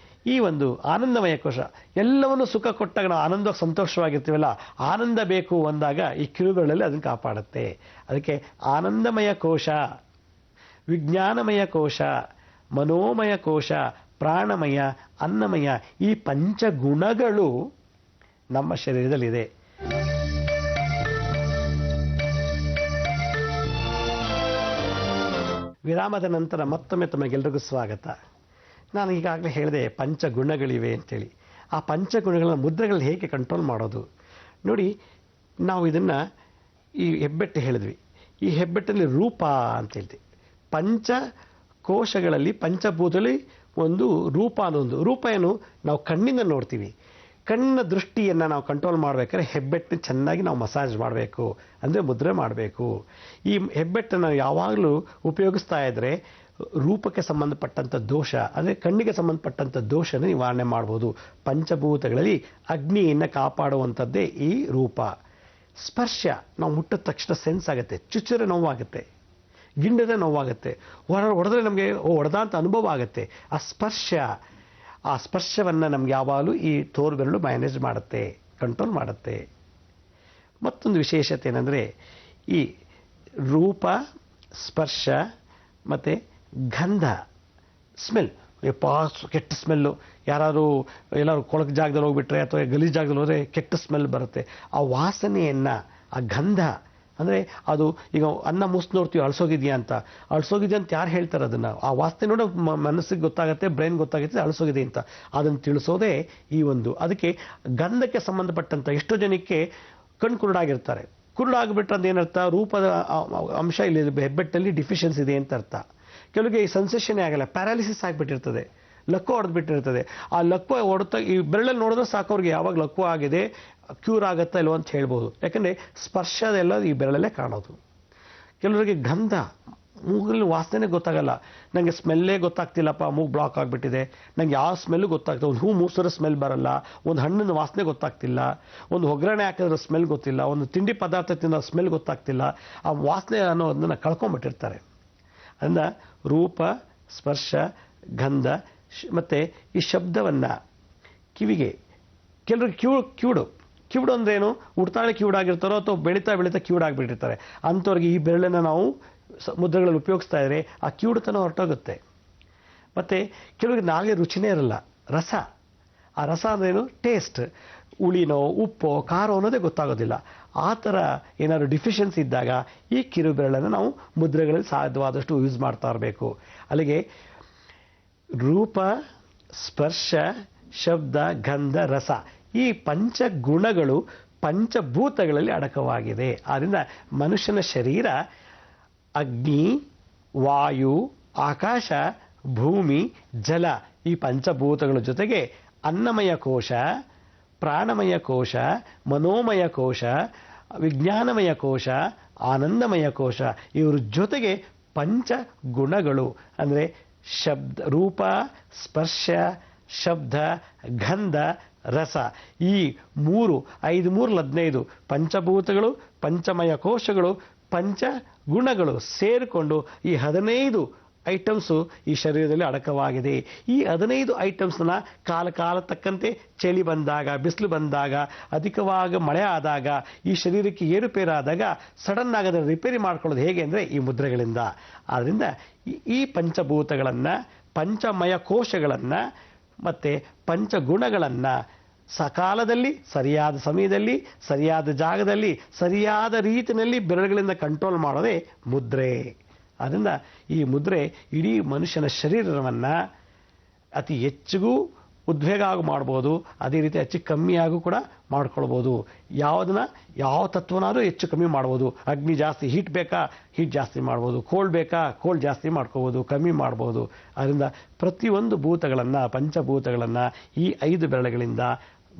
ಈ ಒಂದು ಆನಂದಮಯ ಕೋಶ, ಎಲ್ಲವನ್ನು ಸುಖ ಕೊಟ್ಟಾಗ ನಾವು ಆನಂದವಾಗಿ ಸಂತೋಷವಾಗಿರ್ತೀವಲ್ಲ, ಆನಂದ ಬೇಕು ಅಂದಾಗ ಈ ಕಿರುಬೆರಳಲ್ಲಿ ಅದನ್ನು ಕಾಪಾಡುತ್ತೆ. ಅದಕ್ಕೆ ಆನಂದಮಯ ಕೋಶ, ವಿಜ್ಞಾನಮಯ ಕೋಶ, ಮನೋಮಯ ಕೋಶ, ಪ್ರಾಣಮಯ, ಅನ್ನಮಯ, ಈ ಪಂಚಗುಣಗಳು ನಮ್ಮ ಶರೀರದಲ್ಲಿದೆ. ವಿರಾಮದ ನಂತರ ಮತ್ತೊಮ್ಮೆ ತಮಗೆಲ್ಲರಿಗೂ ಸ್ವಾಗತ. ನಾನು ಈಗಾಗಲೇ ಹೇಳಿದೆ ಪಂಚಗುಣಗಳಿವೆ ಅಂತೇಳಿ. ಆ ಪಂಚಗುಣಗಳ ಮುದ್ರೆಗಳನ್ನ ಹೇಗೆ ಕಂಟ್ರೋಲ್ ಮಾಡೋದು ನೋಡಿ. ನಾವು ಇದನ್ನು ಈ ಹೆಬ್ಬೆಟ್ಟು ಹೇಳಿದ್ವಿ. ಈ ಹೆಬ್ಬೆಟ್ಟಲ್ಲಿ ರೂಪ ಅಂತ ಹೇಳ್ತೀವಿ. ಪಂಚ ಕೋಶಗಳಲ್ಲಿ, ಪಂಚಭೂತದಲ್ಲಿ ಒಂದು ರೂಪ ಅನ್ನೋದು. ರೂಪ ಏನು? ನಾವು ಕಣ್ಣಿಂದ ನೋಡ್ತೀವಿ. ಕಣ್ಣಿನ ದೃಷ್ಟಿಯನ್ನು ನಾವು ಕಂಟ್ರೋಲ್ ಮಾಡಬೇಕಾದ್ರೆ ಹೆಬ್ಬೆಟ್ಟನ್ನು ಚೆನ್ನಾಗಿ ನಾವು ಮಸಾಜ್ ಮಾಡಬೇಕು, ಅಂದರೆ ಮುದ್ರೆ ಮಾಡಬೇಕು. ಈ ಹೆಬ್ಬೆಟ್ಟನ್ನು ಯಾವಾಗಲೂ ಉಪಯೋಗಿಸ್ತಾ ಇದ್ದರೆ ರೂಪಕ್ಕೆ ಸಂಬಂಧಪಟ್ಟಂಥ ದೋಷ, ಅಂದರೆ ಕಣ್ಣಿಗೆ ಸಂಬಂಧಪಟ್ಟಂಥ ದೋಷನ ನಿವಾರಣೆ ಮಾಡ್ಬೋದು. ಪಂಚಭೂತಗಳಲ್ಲಿ ಅಗ್ನಿಯನ್ನು ಕಾಪಾಡುವಂಥದ್ದೇ ಈ ರೂಪ. ಸ್ಪರ್ಶ ನಾವು ಮುಟ್ಟಿದ ತಕ್ಷಣ ಸೆನ್ಸ್ ಆಗುತ್ತೆ, ಚುಚ್ಚಿದ್ರೆ ನೋವಾಗುತ್ತೆ, ಗಿಂಡಿದ್ರೆ ನೋವಾಗುತ್ತೆ, ಹೊಡೆದ್ರೆ ನಮಗೆ ಹೊಡೆದ ಅಂತ ಅನುಭವ ಆಗುತ್ತೆ. ಆ ಸ್ಪರ್ಶವನ್ನು ನಮ್ಗೆ ಯಾವಾಗಲೂ ಈ ತೋರ್ಬೆರಳು ಮ್ಯಾನೇಜ್ ಮಾಡುತ್ತೆ, ಕಂಟ್ರೋಲ್ ಮಾಡುತ್ತೆ. ಮತ್ತೊಂದು ವಿಶೇಷತೆ ಏನಂದರೆ ಈ ರೂಪ, ಸ್ಪರ್ಶ ಮತ್ತು ಗಂಧ, ಸ್ಮೆಲ್. ಕೆಟ್ಟ ಸ್ಮೆಲ್ಲು, ಎಲ್ಲರೂ ಕೊಳಕು ಜಾಗದಲ್ಲಿ ಹೋಗ್ಬಿಟ್ರೆ ಅಥವಾ ಗಲೀಜು ಜಾಗದಲ್ಲಿ ಹೋದರೆ ಕೆಟ್ಟ ಸ್ಮೆಲ್ ಬರುತ್ತೆ. ಆ ವಾಸನೆಯನ್ನು, ಆ ಗಂಧ ಅಂದರೆ ಅದು ಈಗ ಅನ್ನ ಮುಸ್ ನೋಡ್ತೀವಿ ಅಳಿಸೋಗಿದೆಯಾ ಅಂತ ಯಾರು ಹೇಳ್ತಾರೆ ಅದನ್ನು? ಆ ವಾಸನೆ ನೋಡಿ ಮನಸ್ಸಿಗೆ ಗೊತ್ತಾಗುತ್ತೆ, ಬ್ರೈನ್ ಗೊತ್ತಾಗುತ್ತೆ ಅಳಿಸೋಗಿದೆ ಅಂತ. ಅದನ್ನು ತಿಳಿಸೋದೇ ಈ ಒಂದು. ಅದಕ್ಕೆ ಗಂಧಕ್ಕೆ ಸಂಬಂಧಪಟ್ಟಂಥ ಎಷ್ಟೋ ಜನಕ್ಕೆ ಕಣ್ಣು ಕುರುಡಾಗಿರ್ತಾರೆ. ಕುರುಡಾಗಿಬಿಟ್ರೆ ಅದು ಏನರ್ಥ? ರೂಪದ ಅಂಶ ಇಲ್ಲಿ ಹೆಬ್ಬೆಟ್ಟಲ್ಲಿ ಡಿಫಿಷಿಯನ್ಸಿ ಇದೆ ಅಂತ ಅರ್ಥ. ಕೆಲವರಿಗೆ ಈ ಸೆನ್ಸೇಷನ್ನೇ ಆಗಲ್ಲ, ಪ್ಯಾರಾಲಿಸಿಸ್ ಆಗಿಬಿಟ್ಟಿರ್ತದೆ, ಲಕ್ವ ಹೊಡೆದ್ಬಿಟ್ಟಿರ್ತದೆ. ಆ ಲಕ್ವ ಹೊಡೆತ ಈ ಬೆರಳಲ್ಲಿ ನೋಡಿದ್ರೆ ಸಾಕು ಅವ್ರಿಗೆ ಯಾವಾಗ ಲಕ್ವ ಆಗಿದೆ, ಕ್ಯೂರ್ ಆಗುತ್ತಾ ಇಲ್ವೋ ಅಂತ ಹೇಳ್ಬೋದು. ಯಾಕಂದರೆ ಸ್ಪರ್ಶದೆಲ್ಲ ಈ ಬೆರಳಲ್ಲೇ ಕಾಣೋದು. ಕೆಲವರಿಗೆ ಗಂಧ, ಮೂಗಲ್ಲಿ ವಾಸನೆ ಗೊತ್ತಾಗಲ್ಲ, ನನಗೆ ಸ್ಮೆಲ್ಲೇ ಗೊತ್ತಾಗ್ತಿಲ್ಲಪ್ಪ, ಮೂಗು ಬ್ಲಾಕ್ ಆಗಿಬಿಟ್ಟಿದೆ, ನನಗೆ ಯಾವ ಸ್ಮೆಲ್ಲು ಗೊತ್ತಾಗ್ತದೆ. ಒಂದು ಹೂ ಮೂಸಿದ್ರೆ ಸ್ಮೆಲ್ ಬರಲ್ಲ, ಒಂದು ಹಣ್ಣಿನ ವಾಸನೆ ಗೊತ್ತಾಗ್ತಿಲ್ಲ, ಒಂದು ಒಗ್ಗರಣೆ ಹಾಕಿದ್ರೆ ಸ್ಮೆಲ್ ಗೊತ್ತಿಲ್ಲ, ಒಂದು ತಿಂಡಿ ಪದಾರ್ಥ ತಿನ್ನೋ ಸ್ಮೆಲ್ ಗೊತ್ತಾಗ್ತಿಲ್ಲ. ಆ ವಾಸನೆ ಅನ್ನೋದನ್ನು ಕಳ್ಕೊಂಡ್ಬಿಟ್ಟಿರ್ತಾರೆ. ಅದನ್ನು ರೂಪ, ಸ್ಪರ್ಶ, ಗಂಧ ಮತ್ತು ಈ ಶಬ್ದವನ್ನು ಕಿವಿಗೆ, ಕೆಲವ್ರಿಗೆ ಕಿವುಡು ಅಂದ್ರೇನು? ಉಡ್ತಾಳೆ ಕಿವುಡಾಗಿರ್ತಾರೋ ಅಥವಾ ಬೆಳೀತಾ ಕಿವುಡಾಗಿಬಿಟ್ಟಿರ್ತಾರೆ. ಅಂಥವ್ರಿಗೆ ಈ ಬೆರಳನ್ನು ನಾವು ಮುದ್ರೆಗಳಲ್ಲಿ ಉಪಯೋಗಿಸ್ತಾ ಇದ್ರೆ ಆ ಕಿವುಡುತನ ಹೊರಟೋಗುತ್ತೆ. ಮತ್ತು ಕೆಲವರಿಗೆ ನಾಲ್ಗೆ ರುಚಿನೇ ಇರಲ್ಲ, ರಸ. ಆ ರಸ ಅಂದ್ರೇನು? ಟೇಸ್ಟ್. ಹುಳಿನೋ ಉಪ್ಪೋ ಖಾರೋ ಅನ್ನೋದೇ ಗೊತ್ತಾಗೋದಿಲ್ಲ. ಆ ಥರ ಏನಾದ್ರು ಡಿಫಿಷಿಯನ್ಸಿ ಇದ್ದಾಗ ಈ ಕಿರು ಬೆರಳನ್ನು ನಾವು ಮುದ್ರೆಗಳಲ್ಲಿ ಸಾಧ್ಯವಾದಷ್ಟು ಯೂಸ್ ಮಾಡ್ತಾ ಇರಬೇಕು. ಅಲ್ಲಿಗೆ ರೂಪ, ಸ್ಪರ್ಶ, ಶಬ್ದ, ಗಂಧ, ರಸ ಈ ಪಂಚಗುಣಗಳು ಪಂಚಭೂತಗಳಲ್ಲಿ ಅಡಕವಾಗಿದೆ. ಆದ್ದರಿಂದ ಮನುಷ್ಯನ ಶರೀರ ಅಗ್ನಿ, ವಾಯು, ಆಕಾಶ, ಭೂಮಿ, ಜಲ ಈ ಪಂಚಭೂತಗಳ ಜೊತೆಗೆ ಅನ್ನಮಯ ಕೋಶ, ಪ್ರಾಣಮಯ ಕೋಶ, ಮನೋಮಯ ಕೋಶ, ವಿಜ್ಞಾನಮಯ ಕೋಶ, ಆನಂದಮಯ ಕೋಶ ಇವ್ರ ಜೊತೆಗೆ ಪಂಚಗುಣಗಳು ಅಂದರೆ ರೂಪ, ಸ್ಪರ್ಶ, ಶಬ್ದ, ಗಂಧ, ರಸ ಈ 5 ಪಂಚಭೂತಗಳು, ಪಂಚಮಯ ಕೋಶಗಳು, ಪಂಚಗುಣಗಳು ಸೇರಿಕೊಂಡು ಈ 15 ಐಟಮ್ಸು ಈ ಶರೀರದಲ್ಲಿ ಅಡಕವಾಗಿದೆ. ಈ 15 ಐಟಮ್ಸ್ನ ಕಾಲ ತಕ್ಕಂತೆ ಚಳಿ ಬಂದಾಗ, ಬಿಸಿಲು ಬಂದಾಗ, ಅಧಿಕವಾಗಿ ಮಳೆ ಆದಾಗ, ಈ ಶರೀರಕ್ಕೆ ಏರುಪೇರಾದಾಗ ಸಡನ್ ಆಗಿ ಅದನ್ನು ರಿಪೇರಿ ಮಾಡ್ಕೊಳ್ಳೋದು ಹೇಗೆ ಅಂದರೆ ಈ ಮುದ್ರೆಗಳಿಂದ. ಆದ್ದರಿಂದ ಈ ಪಂಚಭೂತಗಳನ್ನು, ಪಂಚಮಯ ಕೋಶಗಳನ್ನು ಮತ್ತು ಪಂಚಗುಣಗಳನ್ನು ಸಕಾಲದಲ್ಲಿ, ಸರಿಯಾದ ಸಮಯದಲ್ಲಿ, ಸರಿಯಾದ ಜಾಗದಲ್ಲಿ, ಸರಿಯಾದ ರೀತಿಯಲ್ಲಿ ಬೆರಳುಗಳಿಂದ ಕಂಟ್ರೋಲ್ ಮಾಡೋದೇ ಮುದ್ರೆ. ಆದ್ದರಿಂದ ಈ ಮುದ್ರೆ ಇಡೀ ಮನುಷ್ಯನ ಶರೀರವನ್ನು ಅತಿ ಹೆಚ್ಚಿಗೂ ಉದ್ವೇಗ ಆಗಿ ಮಾಡ್ಬೋದು, ಅದೇ ರೀತಿ ಹೆಚ್ಚು ಕಮ್ಮಿಯಾಗೂ ಕೂಡ ಮಾಡ್ಕೊಳ್ಬೋದು. ಯಾವ ತತ್ವನಾದರೂ ಹೆಚ್ಚು ಕಮ್ಮಿ ಮಾಡ್ಬೋದು. ಅಗ್ನಿ ಜಾಸ್ತಿ ಹೀಟ್ ಬೇಕಾ, ಹೀಟ್ ಜಾಸ್ತಿ ಮಾಡ್ಬೋದು. ಕೋಲ್ಡ್ ಬೇಕಾ, ಕೋಲ್ಡ್ ಜಾಸ್ತಿ ಮಾಡ್ಕೋಬೋದು, ಕಮ್ಮಿ ಮಾಡ್ಬೋದು. ಅದರಿಂದ ಪ್ರತಿಯೊಂದು ಭೂತಗಳನ್ನು, ಪಂಚಭೂತಗಳನ್ನು ಈ 5 ಬೆರಳುಗಳಿಂದ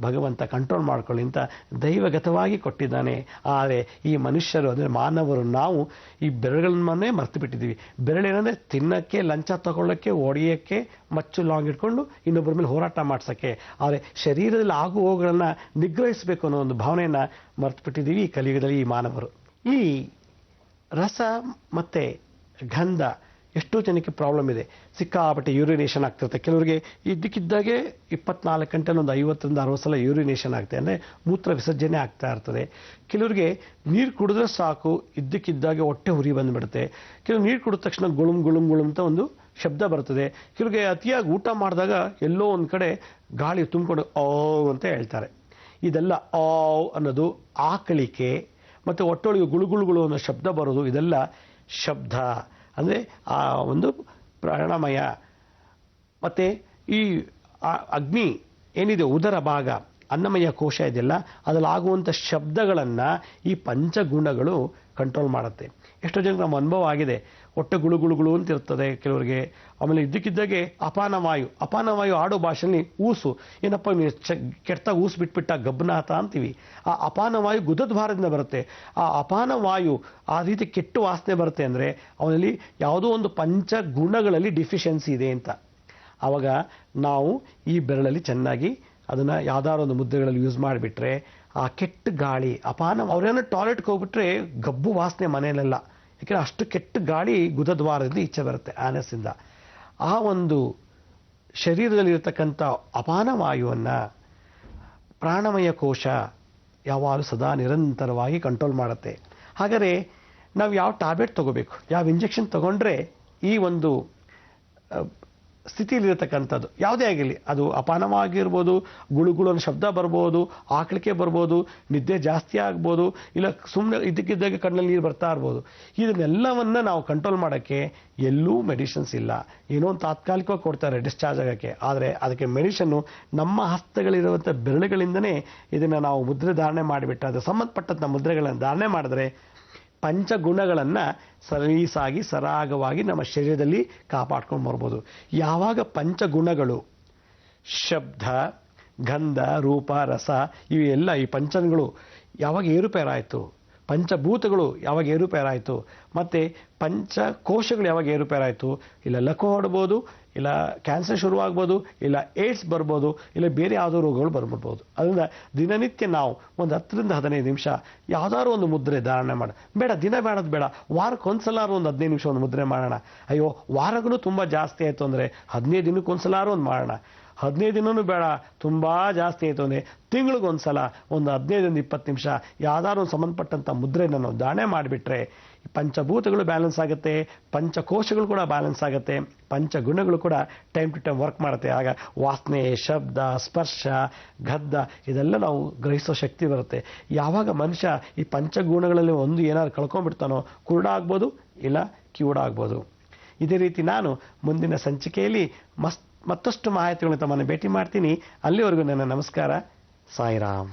ಭಗವಂತ ಕಂಟ್ರೋಲ್ ಮಾಡ್ಕೊಳ್ಳಿ ಅಂತ ದೈವಗತವಾಗಿ ಕೊಟ್ಟಿದ್ದಾನೆ. ಆದರೆ ಈ ಮನುಷ್ಯರು ಅಂದರೆ ಮಾನವರು ನಾವು ಈ ಬೆರಳುಗಳನ್ನೇ ಮರ್ತು ಬಿಟ್ಟಿದ್ದೀವಿ. ಬೆರಳೇನೆಂದರೆ ತಿನ್ನಕ್ಕೆ, ಲಂಚ ತಗೊಳ್ಳೋಕ್ಕೆ, ಒಡೆಯೋಕ್ಕೆ, ಮಚ್ಚು ಲಾಂಗ್ ಇಟ್ಕೊಂಡು ಇನ್ನೊಬ್ಬರ ಮೇಲೆ ಹೋರಾಟ ಮಾಡ್ಸೋಕ್ಕೆ. ಆದರೆ ಶರೀರದಲ್ಲಿ ಆಗು ಹೋಗುಗಳನ್ನು ನಿಗ್ರಹಿಸಬೇಕು ಅನ್ನೋ ಒಂದು ಭಾವನೆಯನ್ನು ಮರ್ತು ಬಿಟ್ಟಿದ್ದೀವಿ ಈ ಕಲಿಯುಗದಲ್ಲಿ ಈ ಮಾನವರು. ಈ ರಸ ಮತ್ತು ಗಂಧ ಎಷ್ಟೋ ಜನಕ್ಕೆ ಪ್ರಾಬ್ಲಮ್ ಇದೆ. ಸಿಕ್ಕಾಪಟ್ಟೆ ಯೂರಿನೇಷನ್ ಆಗ್ತಿರುತ್ತೆ. ಕೆಲವರಿಗೆ ಇದ್ದಕ್ಕಿದ್ದಾಗೆ 24 ಗಂಟೆಲಿ ಒಂದು 50ರಿಂದ 60 ಸಲ ಯೂರಿನೇಷನ್ ಆಗ್ತದೆ, ಅಂದರೆ ಮೂತ್ರ ವಿಸರ್ಜನೆ ಆಗ್ತಾ ಇರ್ತದೆ. ಕೆಲವರಿಗೆ ನೀರು ಕುಡಿದ್ರೆ ಸಾಕು ಇದ್ದಕ್ಕಿದ್ದಾಗೆ ಹೊಟ್ಟೆ ಉರಿ ಬಂದುಬಿಡುತ್ತೆ. ಕೆಲವು ನೀರು ಕುಡಿದ ತಕ್ಷಣ ಗುಳುಮ್ ಗುಳುಮ್ ಗುಳುಮ್ ಅಂತ ಒಂದು ಶಬ್ದ ಬರ್ತದೆ. ಕೆಲವರಿಗೆ ಅತಿಯಾಗಿ ಊಟ ಮಾಡಿದಾಗ ಎಲ್ಲೋ ಒಂದು ಕಡೆ ಗಾಳಿ ತುಂಬಿಕೊಂಡು ಓ ಅಂತ ಹೇಳ್ತಾರೆ. ಇದೆಲ್ಲ ಓ ಅನ್ನೋದು ಆಕಳಿಕೆ ಮತ್ತು ಹೊಟ್ಟೊಳಗೆ ಗುಳುಗುಳುಗಳು ಅನ್ನೋ ಶಬ್ದ ಬರೋದು, ಇದೆಲ್ಲ ಶಬ್ದ ಅಂದರೆ ಆ ಒಂದು ಪ್ರಾಣಮಯ. ಮತ್ತು ಈ ಅಗ್ನಿ ಏನಿದೆ ಉದರ ಭಾಗ, ಅನ್ನಮಯ ಕೋಶ ಇದೆಯಲ್ಲ, ಅದರಲ್ಲಿ ಆಗುವಂಥ ಶಬ್ದಗಳನ್ನು ಈ ಪಂಚಗುಣಗಳು ಕಂಟ್ರೋಲ್ ಮಾಡುತ್ತೆ. ಎಷ್ಟೋ ಜನಕ್ಕೆ ನಮ್ಮ ಅನುಭವ ಆಗಿದೆ. ಹೊಟ್ಟೆ ಗುಳುಗುಳುಗಳು ಅಂತ ಇರ್ತದೆ ಕೆಲವರಿಗೆ. ಆಮೇಲೆ ಇದ್ದಕ್ಕಿದ್ದಾಗೆ ಅಪಾನವಾಯು ಆಡೋ ಭಾಷೆಯಲ್ಲಿ ಊಸು, ಏನಪ್ಪ ನೀವು ಕೆಟ್ಟಾಗ ಊಸು ಬಿಟ್ಬಿಟ್ಟ ಗಬ್ಬನಾಥ ಅಂತೀವಿ. ಆ ಅಪಾನವಾಯು ಗುದದ್ವಾರದಿಂದ ಬರುತ್ತೆ. ಆ ಅಪಾನವಾಯು ಆ ರೀತಿ ಕೆಟ್ಟ ವಾಸನೆ ಬರುತ್ತೆ ಅಂದರೆ ಅವನಲ್ಲಿ ಯಾವುದೋ ಒಂದು ಪಂಚಗುಣಗಳಲ್ಲಿ ಡಿಫಿಷಿಯನ್ಸಿ ಇದೆ ಅಂತ. ಆವಾಗ ನಾವು ಈ ಬೆರಳಲ್ಲಿ ಚೆನ್ನಾಗಿ ಅದನ್ನು ಯಾವ್ದಾದ್ರು ಒಂದು ಮುದ್ರೆಗಳಲ್ಲಿ ಯೂಸ್ ಮಾಡಿಬಿಟ್ರೆ ಆ ಕೆಟ್ಟ ಗಾಳಿ ಅಪಾನ, ಅವ್ರೇನೋ ಟಾಯ್ಲೆಟ್ಗೆ ಹೋಗ್ಬಿಟ್ರೆ ಗಬ್ಬು ವಾಸನೆ ಮನೆಯಲ್ಲೆಲ್ಲ, ಯಾಕೆಂದ್ರೆ ಅಷ್ಟು ಕೆಟ್ಟ ಗಾಳಿ ಗುದದ್ವಾರದಿಂದ ಈಚೆ ಬರುತ್ತೆ ಆನಸ್ಸಿಂದ. ಆ ಒಂದು ಶರೀರದಲ್ಲಿರತಕ್ಕಂಥ ಅಪಾನ ವಾಯುವನ್ನು ಪ್ರಾಣಮಯ ಕೋಶ ಯಾವಾಗಲೂ ಸದಾ ನಿರಂತರವಾಗಿ ಕಂಟ್ರೋಲ್ ಮಾಡುತ್ತೆ. ಹಾಗಾದರೆ ನಾವು ಯಾವ ಟ್ಯಾಬ್ಲೆಟ್ ತಗೋಬೇಕು, ಯಾವ ಇಂಜೆಕ್ಷನ್ ತಗೊಂಡ್ರೆ ಈ ಒಂದು ಸ್ಥಿತಿಯಲ್ಲಿರತಕ್ಕಂಥದ್ದು ಯಾವುದೇ ಆಗಿರಲಿ, ಅದು ಅಪಾನವಾಗಿರ್ಬೋದು, ಗುಳುಗುಳು ಅನ್ನೋ ಶಬ್ದ ಬರ್ಬೋದು, ಆಕಳಿಕೆ ಬರ್ಬೋದು, ನಿದ್ದೆ ಜಾಸ್ತಿ ಆಗ್ಬೋದು, ಇಲ್ಲ ಸುಮ್ಮನೆ ಇದಕ್ಕಿದ್ದಾಗ ಕಣ್ಣಲ್ಲಿ ನೀರು ಬರ್ತಾ ಇರ್ಬೋದು. ಇದನ್ನೆಲ್ಲವನ್ನು ನಾವು ಕಂಟ್ರೋಲ್ ಮಾಡೋಕ್ಕೆ ಎಲ್ಲೂ ಮೆಡಿಸಿನ್ಸ್ ಇಲ್ಲ. ಏನೋ ಒಂದು ತಾತ್ಕಾಲಿಕವಾಗಿ ಕೊಡ್ತಾರೆ ಡಿಸ್ಚಾರ್ಜ್ ಆಗೋಕ್ಕೆ, ಆದರೆ ಅದಕ್ಕೆ ಮೆಡಿಷನ್ನು ನಮ್ಮ ಹಸ್ತಗಳಿರುವಂಥ ಬೆರಳುಗಳಿಂದನೇ ಇದನ್ನು ನಾವು ಮುದ್ರೆ ಧಾರಣೆ ಮಾಡಿಬಿಟ್ಟು ಅದು ಸಂಬಂಧಪಟ್ಟಂಥ ಮುದ್ರೆಗಳನ್ನು ಧಾರಣೆ ಮಾಡಿದ್ರೆ ಪಂಚಗುಣಗಳನ್ನು ಸಲೀಸಾಗಿ ಸರಾಗವಾಗಿ ನಮ್ಮ ಶರೀರದಲ್ಲಿ ಕಾಪಾಡ್ಕೊಂಡು ಬರ್ಬೋದು. ಯಾವಾಗ ಪಂಚಗುಣಗಳು ಶಬ್ದ, ಗಂಧ, ರೂಪ, ರಸ ಇವೆಲ್ಲ ಈ ಪಂಚಗಳು ಯಾವಾಗ ಏರುಪೇರಾಯಿತು, ಪಂಚಭೂತಗಳು ಯಾವಾಗ ಏರುಪೇರಾಯಿತು, ಮತ್ತು ಪಂಚಕೋಶಗಳು ಯಾವಾಗ ಏರುಪೇರಾಯಿತು, ಇಲ್ಲ ಲಕ್ವ ಹೊಡ್ಬೋದು, ಇಲ್ಲ ಕ್ಯಾನ್ಸರ್ ಶುರುವಾಗ್ಬೋದು, ಇಲ್ಲ ಏಡ್ಸ್ ಬರ್ಬೋದು, ಇಲ್ಲ ಬೇರೆ ಯಾವುದೋ ರೋಗಗಳು ಬರ್ಬೋದು. ಅದರಿಂದ ದಿನನಿತ್ಯ ನಾವು ಒಂದು 10-15 ನಿಮಿಷ ಯಾವುದಾದ್ರು ಒಂದು ಮುದ್ರೆ ಧಾರಣೆ ಮಾಡಿ, ಬೇಡ ದಿನ ಬೇಡದು ಬೇಡ, ವಾರಕ್ಕೊಂದ್ಸಲಾರು ಒಂದು 15 ನಿಮಿಷ ಒಂದು ಮುದ್ರೆ ಮಾಡೋಣ. ಅಯ್ಯೋ ವಾರಗಳು ತುಂಬ ಜಾಸ್ತಿ ಆಯಿತು ಅಂದರೆ 15 ದಿನಕ್ಕೊಂದ್ಸಲಾರು ಒಂದು ಮಾಡೋಣ. 15 ದಿನವೂ ಬೇಡ, ತುಂಬ ಜಾಸ್ತಿ ಆಯಿತು ಅಂದರೆ ತಿಂಗಳಿಗೊಂದ್ಸಲ ಒಂದು 15-20 ನಿಮಿಷ ಯಾವ್ದಾದ್ರು ಒಂದು ಸಂಬಂಧಪಟ್ಟಂಥ ಮುದ್ರೆಯನ್ನು ನಾವು ಧಾರಣೆ ಮಾಡಿಬಿಟ್ರೆ ಪಂಚಭೂತಗಳು ಬ್ಯಾಲೆನ್ಸ್ ಆಗುತ್ತೆ, ಪಂಚಕೋಶಗಳು ಕೂಡ ಬ್ಯಾಲೆನ್ಸ್ ಆಗುತ್ತೆ, ಪಂಚಗುಣಗಳು ಕೂಡ ಟೈಮ್ ಟು ಟೈಮ್ ವರ್ಕ್ ಮಾಡುತ್ತೆ. ಆಗ ವಾಸನೆ, ಶಬ್ದ, ಸ್ಪರ್ಶ, ಗದ್ದ ಇದೆಲ್ಲ ನಾವು ಗ್ರಹಿಸೋ ಶಕ್ತಿ ಬರುತ್ತೆ. ಯಾವಾಗ ಮನುಷ್ಯ ಈ ಪಂಚಗುಣಗಳಲ್ಲಿ ಒಂದು ಏನಾದ್ರು ಕಳ್ಕೊಂಡ್ಬಿಡ್ತಾನೋ ಕುರುಡ ಆಗ್ಬೋದು, ಇಲ್ಲ ಕಿವುಡ ಆಗ್ಬೋದು. ಇದೇ ರೀತಿ ನಾನು ಮುಂದಿನ ಸಂಚಿಕೆಯಲ್ಲಿ ಮತ್ತಷ್ಟು ಮಾಹಿತಿಗಳನ್ನು ತಮ್ಮನ್ನು ಭೇಟಿ ಮಾಡ್ತೀನಿ. ಅಲ್ಲಿವರೆಗೂ ನನ್ನ ನಮಸ್ಕಾರ. ಸಾಯಿರಾಮ್.